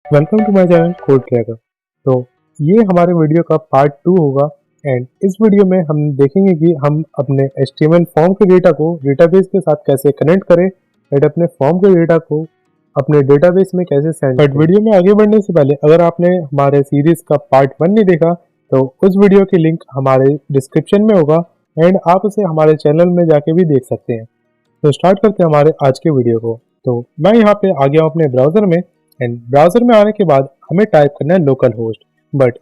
Welcome to my channel Code Cracker. तो ये हमारे वीडियो का पार्ट 2 होगा एंड इस वीडियो में हम देखेंगे कि हम अपने HTML फॉर्म के डेटा को डेटाबेस के साथ कैसे कनेक्ट करें एंड अपने फॉर्म के डेटा को अपने डेटाबेस में कैसे सेंड करें। बट वीडियो में आगे बढ़ने से पहले अगर आपने हमारे सीरीज का पार्ट 1 नहीं देखा तो उस वीडियो की लिंक हमारे डिस्क्रिप्शन में होगा एंड आप उसे हमारे चैनल में जाके भी देख सकते हैं। तो स्टार्ट करते हैं हमारे आज के वीडियो को। तो मैं यहाँ पे आ गया हूँ अपने ब्राउज़र में एंड ब्राउज़र में आने के बाद हमें टाइप करना है local host. But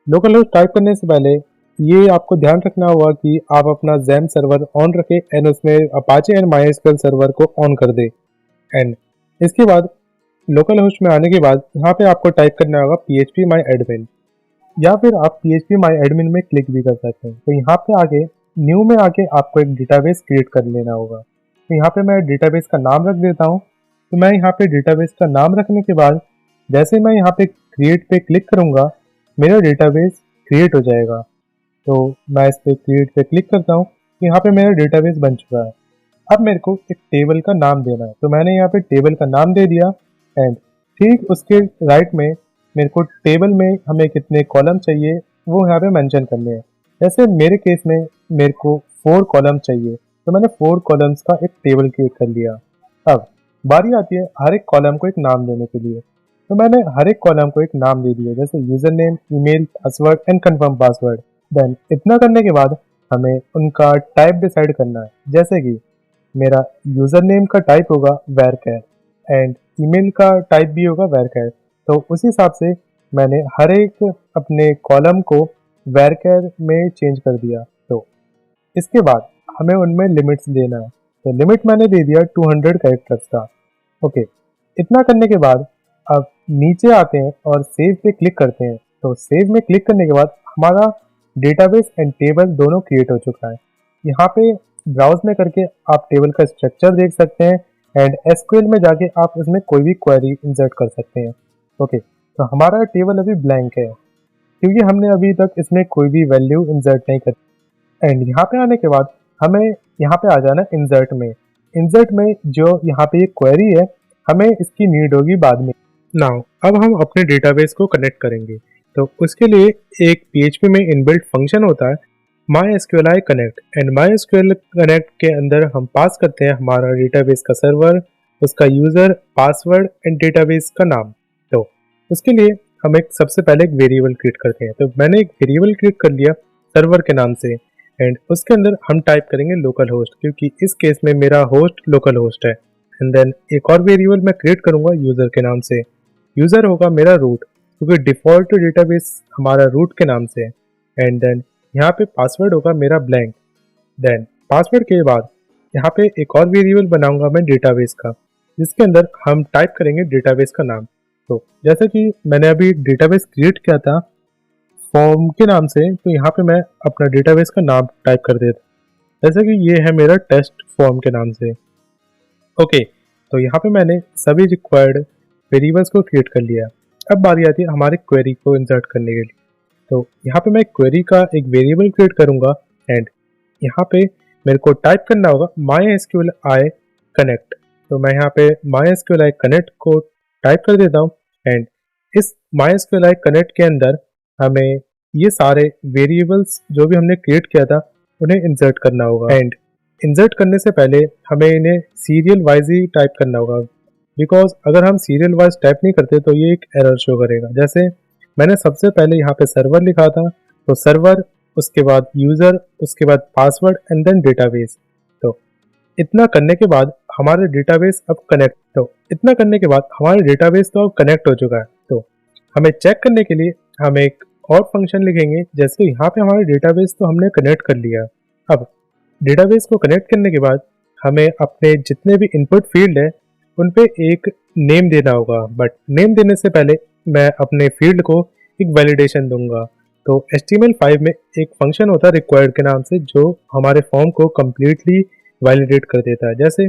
local host type करने से पहले ये आपको ध्यान रखना होगा कि आप अपना जैम सर्वर ऑन रखें एंड उसमें अपाचे एंड माइस्क्वेल सर्वर को ऑन कर दे। एंड इसके बाद लोकल होस्ट में आने के बाद यहाँ पे आपको टाइप करना होगा php my admin या फिर आप php my admin में क्लिक भी कर सकते हैं। तो यहाँ पे आगे न्यू में आके आपको एक डेटाबेस क्रिएट कर लेना होगा। तो यहाँ पे मैं डेटाबेस का नाम रख देता हूँ। तो मैं यहाँ पे डेटाबेस का नाम रखने के बाद जैसे मैं यहाँ पे क्रिएट पे क्लिक करूँगा मेरा डेटाबेस क्रिएट हो जाएगा। तो मैं इस पे क्रिएट पे क्लिक करता हूँ। यहाँ पे मेरा डेटाबेस बन चुका है। अब मेरे को एक टेबल का नाम देना है। तो मैंने यहाँ पे टेबल का नाम दे दिया एंड ठीक उसके राइट में मेरे को टेबल में हमें कितने कॉलम चाहिए वो यहाँ पे मेंशन करने हैं। जैसे मेरे केस में मेरे को 4 कॉलम चाहिए तो मैंने 4 कॉलम्स का एक टेबल क्रिएट कर लिया। अब बारी आती है हर एक कॉलम को एक नाम देने के लिए। तो मैंने हर एक कॉलम को एक नाम दे दिया जैसे user name, email, password and confirm password. Then इतना करने के बाद हमें उनका टाइप डिसाइड करना है। जैसे कि मेरा यूजर नेम का टाइप होगा varchar एंड ईमेल का टाइप भी होगा varchar। तो उस हिसाब से मैंने हर एक अपने कॉलम को varchar में चेंज कर दिया। तो इसके बाद हमें उनमें लिमिट्स देना है। तो लिमिट मैंने दे दिया 200 कैरेक्टर्स का। ओके, इतना करने के बाद अब नीचे आते हैं और सेव पे क्लिक करते हैं। तो सेव में क्लिक करने के बाद हमारा डेटाबेस एंड टेबल दोनों क्रिएट हो चुका है। यहाँ पे ब्राउज में करके आप टेबल का स्ट्रक्चर देख सकते हैं एंड एसक्यूएल में जाके आप उसमें कोई भी क्वेरी इंसर्ट कर सकते हैं। ओके, तो हमारा टेबल अभी ब्लैंक है क्योंकि हमने अभी तक इसमें कोई भी वैल्यू इंसर्ट नहीं करी। एंड यहाँ पे आने के बाद हमें यहाँ पे आ जाना इंसर्ट में। इंसर्ट में जो यहाँ पे एक क्वेरी है हमें इसकी नीड होगी बाद में। नाउ अब हम अपने डेटाबेस को कनेक्ट करेंगे। तो उसके लिए एक PHP में इनबिल्ट फंक्शन होता है MySQLi connect and MySQL connect के अंदर हम पास करते हैं हमारा डेटाबेस का सर्वर, उसका यूज़र, पासवर्ड एंड डेटाबेस का नाम। तो उसके लिए हम एक सबसे पहले एक वेरिएबल क्रिएट करते हैं। तो मैंने एक वेरिएबल क्रिएट कर लिया सर्वर के नाम से एंड उसके अंदर हम टाइप करेंगे लोकल होस्ट क्योंकि इस केस में मेरा होस्ट लोकल होस्ट है। एंड देन एक और वेरिएबल मैं क्रिएट करूंगा यूज़र के नाम से। यूज़र होगा मेरा रूट क्योंकि डिफ़ॉल्ट डेटाबेस हमारा रूट के नाम से है। एंड देन यहाँ पे पासवर्ड होगा मेरा ब्लैंक। देन पासवर्ड के बाद यहाँ पे एक और वेरिएबल बनाऊंगा मैं डेटाबेस का जिसके अंदर हम टाइप करेंगे डेटाबेस का नाम। तो जैसे कि मैंने अभी डेटाबेस क्रिएट किया था फॉर्म के नाम से, तो यहाँ पे मैं अपना डेटाबेस का नाम टाइप कर देता जैसे कि ये है मेरा टेस्ट फॉर्म के नाम से। ओके, तो यहाँ पे मैंने सभी रिक्वायर्ड वेरिएबल्स को क्रिएट कर लिया। अब बारी आती है हमारे क्वेरी को इंसर्ट करने के लिए। तो यहाँ पे मैं क्वेरी का एक वेरिएबल क्रिएट करूँगा एंड यहाँ पे मेरे को टाइप करना होगा MySQLi कनेक्ट। तो मैं यहाँ पे MySQLi कनेक्ट को टाइप कर देता हूँ एंड इस MySQLi कनेक्ट के अंदर हमें ये सारे वेरिएबल्स जो भी हमने क्रिएट किया था उन्हें इंसर्ट करना होगा। एंड इंसर्ट करने से पहले हमें इन्हें सीरियल वाइज ही टाइप करना होगा बिकॉज अगर हम सीरियल वाइज टाइप नहीं करते तो ये एक एरर शो करेगा। जैसे मैंने सबसे पहले यहाँ पे सर्वर लिखा था तो सर्वर, उसके बाद यूज़र, उसके बाद पासवर्ड एंड देन डेटाबेस। तो इतना करने के बाद हमारे डेटाबेस अब कनेक्ट तो अब कनेक्ट हो चुका है। तो हमें चेक करने के लिए हम एक और फंक्शन लिखेंगे। जैसे यहाँ पे हमारे डेटाबेस तो हमने कनेक्ट कर लिया। अब डेटाबेस को कनेक्ट करने के बाद हमें अपने जितने भी इनपुट फील्ड है उन पे एक नेम देना होगा। बट नेम देने से पहले मैं अपने फील्ड को एक वैलिडेशन दूंगा। तो HTML5 में एक फंक्शन होता है रिक्वायर्ड के नाम से जो हमारे फॉर्म को कम्प्लीटली वैलिडेट कर देता है। जैसे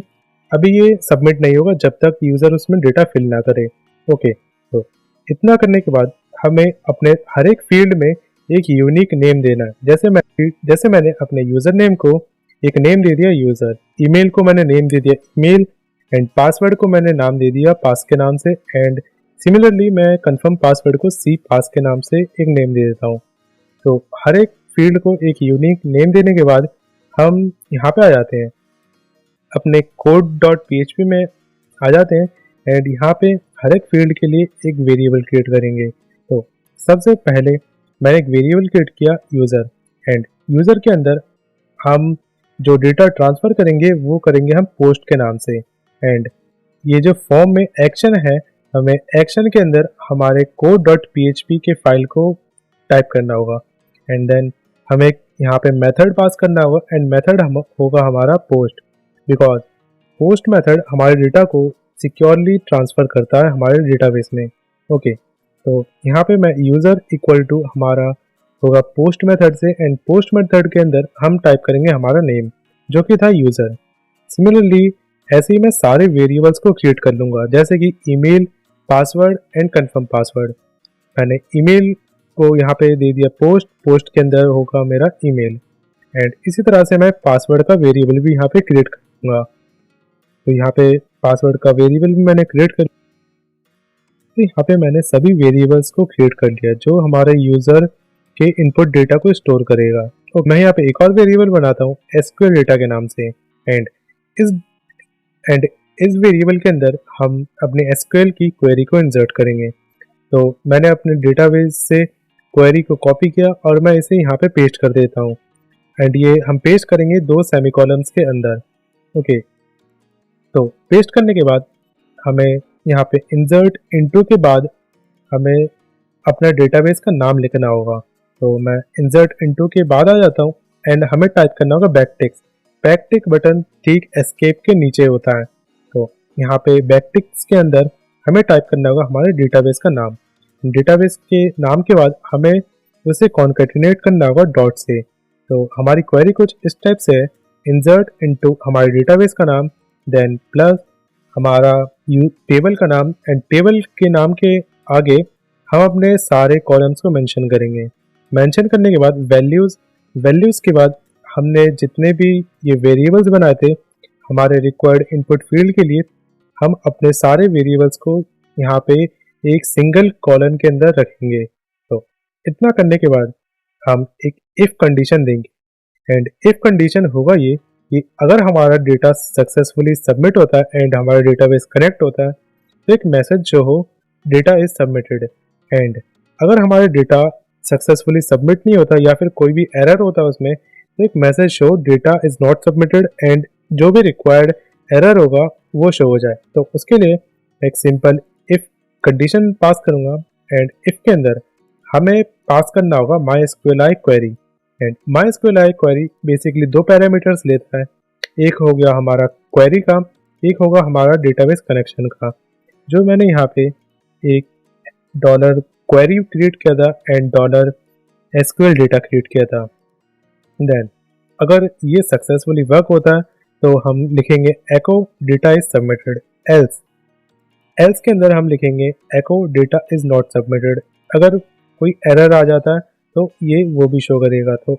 अभी ये सबमिट नहीं होगा जब तक यूज़र उसमें डेटा फिल ना करे। ओके, तो इतना करने के बाद हमें अपने हर एक फील्ड में एक यूनिक नेम देना है। जैसे मैंने अपने यूज़र नेम को एक नेम दे दिया यूज़र, ईमेल को मैंने नेम दे दिया ईमेल एंड पासवर्ड को मैंने नाम दे दिया पास के नाम से एंड सिमिलरली मैं कंफर्म पासवर्ड को सी पास के नाम से एक नेम दे देता हूँ। तो हर एक फील्ड को एक यूनिक नेम देने के बाद हम यहाँ पे आ जाते हैं, अपने code.php में आ जाते हैं एंड यहाँ पे हर एक फील्ड के लिए एक वेरिएबल क्रिएट करेंगे। तो सबसे पहले मैंने एक वेरिएबल क्रिएट किया यूज़र, एंड यूज़र के अंदर हम जो डेटा ट्रांसफ़र करेंगे वो करेंगे हम पोस्ट के नाम से। एंड ये जो फॉर्म में एक्शन है, हमें एक्शन के अंदर हमारे code.php के फाइल को टाइप करना होगा एंड देन हमें यहाँ पे मेथड पास करना होगा एंड मेथड होगा हमारा पोस्ट, बिकॉज पोस्ट मेथड हमारे डेटा को सिक्योरली ट्रांसफ़र करता है हमारे डेटाबेस में। ओके, तो यहाँ पे मैं यूज़र इक्वल टू हमारा होगा पोस्ट मेथड से, एंड पोस्ट मेथड के अंदर हम टाइप करेंगे हमारा नेम जो कि था यूज़र। सिमिलरली ऐसे ही मैं सारे वेरिएबल्स को क्रिएट कर लूँगा, जैसे कि email, password and confirm password. मैंने ईमेल को यहाँ पे दे दिया पोस्ट, पोस्ट के अंदर होगा मेरा ईमेल, एंड इसी तरह से मैं पासवर्ड का वेरिएबल भी यहाँ पे क्रिएट करूँगा। तो यहाँ पे पासवर्ड का वेरिएबल भी मैंने क्रिएट कर, तो यहाँ पे मैंने सभी वेरिएबल्स को क्रिएट कर लिया जो हमारे यूज़र के इनपुट डेटा को स्टोर करेगा। तो मैं यहाँ पे एक और वेरिएबल बनाता हूँ एसक्यूएल डेटा के नाम से, एंड इस वेरिएबल के अंदर हम अपने एसक्यूएल की क्वेरी को इंसर्ट करेंगे। तो मैंने अपने डेटाबेस से क्वेरी को कॉपी किया और मैं इसे यहाँ पे पेस्ट कर देता हूँ, एंड ये हम पेस्ट करेंगे 2 सेमीकोलन्स के अंदर। ओके, तो पेस्ट करने के बाद हमें यहाँ पे इंसर्ट इनटू के बाद हमें अपना डेटाबेस का नाम लिखना होगा। तो मैं इंसर्ट इनटू के बाद आ जाता हूँ एंड हमें टाइप करना होगा बैकटिक बटन ठीक एस्केप के नीचे होता है। तो यहाँ पे बैकटिक्स के अंदर हमें टाइप करना होगा हमारे डेटाबेस का नाम। डेटाबेस के नाम के बाद हमें उसे कॉन्केटिनेट करना होगा डॉट से। तो हमारी क्वेरी कुछ इस टाइप से है, इंसर्ट इनटू हमारे डेटाबेस का नाम, देन प्लस हमारा टेबल का नाम, एंड टेबल के नाम के आगे हम अपने सारे कॉलम्स को मेंशन करेंगे। मेंशन करने के बाद वैल्यूज़ के बाद हमने जितने भी ये वेरिएबल्स बनाए थे हमारे रिक्वायर्ड इनपुट फील्ड के लिए, हम अपने सारे वेरिएबल्स को यहाँ पे एक सिंगल कॉलन के अंदर रखेंगे। तो इतना करने के बाद हम एक इफ़ कंडीशन देंगे, एंड इफ़ कंडीशन होगा ये कि अगर हमारा डेटा सक्सेसफुली सबमिट होता है एंड हमारा डेटाबेस कनेक्ट होता है तो एक मैसेज जो हो डेटा इज़ सबमिटेड, एंड अगर हमारा डेटा सक्सेसफुली सबमिट नहीं होता या फिर कोई भी एरर होता है उसमें तो एक message show data is not submitted, and जो भी रिक्वायर्ड एरर होगा वो शो हो जाए। तो उसके लिए एक सिंपल इफ़ कंडीशन पास करूँगा, एंड इफ़ के अंदर हमें पास करना होगा MySQLi query, and MySQLi query basically 2 parameters लेता है। एक हो गया हमारा क्वेरी का, एक होगा हमारा डेटाबेस कनेक्शन का। जो मैंने यहाँ पे एक डॉलर क्वेरी क्रिएट किया था and dollar SQL data create किया था। देन अगर ये सक्सेसफुली वर्क होता है तो हम लिखेंगे एको डेटा इज सबमिटेड, एल्स के अंदर हम लिखेंगे एको डेटा इज नॉट सबमिटेड। अगर कोई एरर आ जाता है तो ये वो भी शो करेगा। तो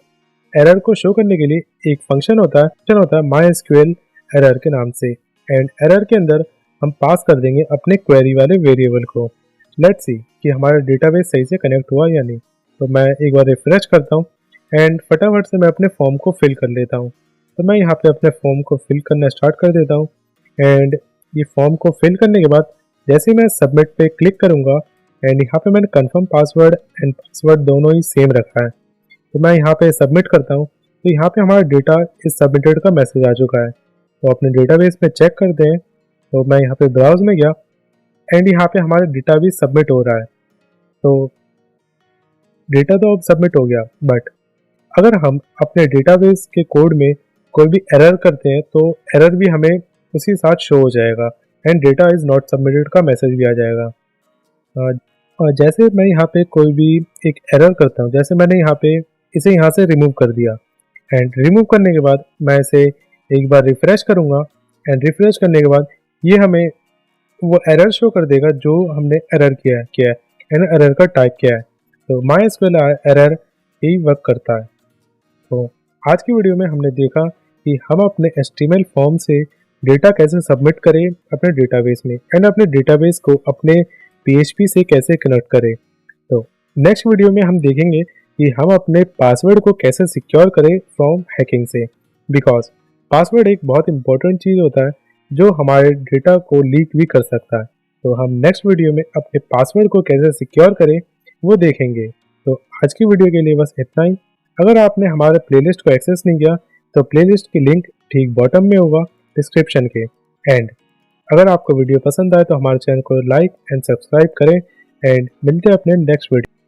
एरर को शो करने के लिए एक फंक्शन होता है MySQL एरर के नाम से, एंड एरर के अंदर हम पास कर देंगे अपने क्वेरी वाले वेरिएबल को। लेट्स सी कि हमारा डेटाबेस सही से कनेक्ट हुआ या नहीं। तो मैं एक बार रिफ्रेश करता हूँ एंड फटाफट से मैं अपने फॉर्म को फिल कर लेता हूँ। तो मैं यहाँ पे अपने फॉर्म को फिल करना स्टार्ट कर देता हूँ, एंड ये फॉर्म को फिल करने के बाद जैसे ही मैं सबमिट पे क्लिक करूँगा, एंड यहाँ पे मैंने कंफर्म पासवर्ड एंड पासवर्ड दोनों ही सेम रखा है। तो मैं यहाँ पे सबमिट करता हूँ, तो यहाँ पे हमारा डेटा इस सबमिटेड का मैसेज आ चुका है। तो अपने डेटाबेस में चेक करते हैं। तो मैं यहाँ पे ब्राउज में गया एंड यहाँ पे हमारा डेटा भी सबमिट हो रहा है। तो डेटा तो अब सबमिट हो गया, बट अगर हम अपने डेटाबेस के कोड में कोई भी एरर करते हैं तो एरर भी हमें उसी साथ शो हो जाएगा and data is not submitted का मैसेज भी आ जाएगा। जैसे मैं यहाँ पे कोई भी एक एरर करता हूँ, जैसे मैंने यहाँ पे इसे यहाँ से रिमूव कर दिया, एंड रिमूव करने के बाद मैं इसे एक बार रिफ़्रेश करूँगा, एंड रिफ़्रेश करने के बाद ये हमें वो एरर शो कर देगा जो हमने एरर किया है एंड एरर का टाइप किया है। तो MySQL एरर यही वर्क करता है। तो आज की वीडियो में हमने देखा कि हम अपने HTML फॉर्म से डेटा कैसे सबमिट करें अपने डेटाबेस में, एंड अपने डेटाबेस को अपने PHP से कैसे कनेक्ट करें। तो नेक्स्ट वीडियो में हम देखेंगे कि हम अपने पासवर्ड को कैसे सिक्योर करें फ्रॉम हैकिंग से, बिकॉज पासवर्ड एक बहुत इंपॉर्टेंट चीज़ होता है जो हमारे डेटा को लीक भी कर सकता है। तो हम नेक्स्ट वीडियो में अपने पासवर्ड को कैसे सिक्योर करें वो देखेंगे। तो आज की वीडियो के लिए बस इतना ही। अगर आपने हमारे प्लेलिस्ट को एक्सेस नहीं किया तो प्लेलिस्ट की लिंक ठीक बॉटम में होगा डिस्क्रिप्शन के। एंड अगर आपको वीडियो पसंद आए तो हमारे चैनल को लाइक एंड सब्सक्राइब करें एंड मिलते हैं अपने नेक्स्ट वीडियो।